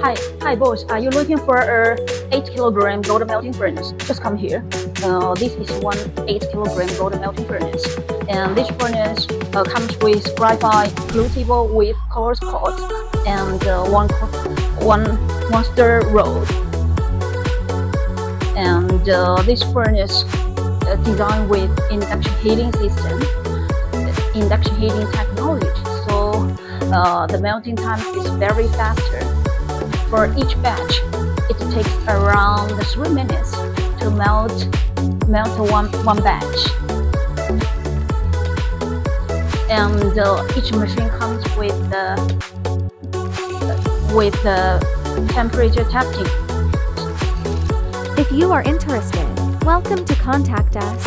Hi, boss. Are you looking for a 8 kilogram gold melting furnace? Just come here. This is one 8 kilogram gold melting furnace, and this furnace comes with graphite crucible with quartz pot and one stir rod. And this furnace designed with induction heating system, induction heating technology. So the melting time is very faster. For each batch, it takes around 3 minutes to melt one batch. And each machine comes with temperature testing. If you are interested, welcome to contact us.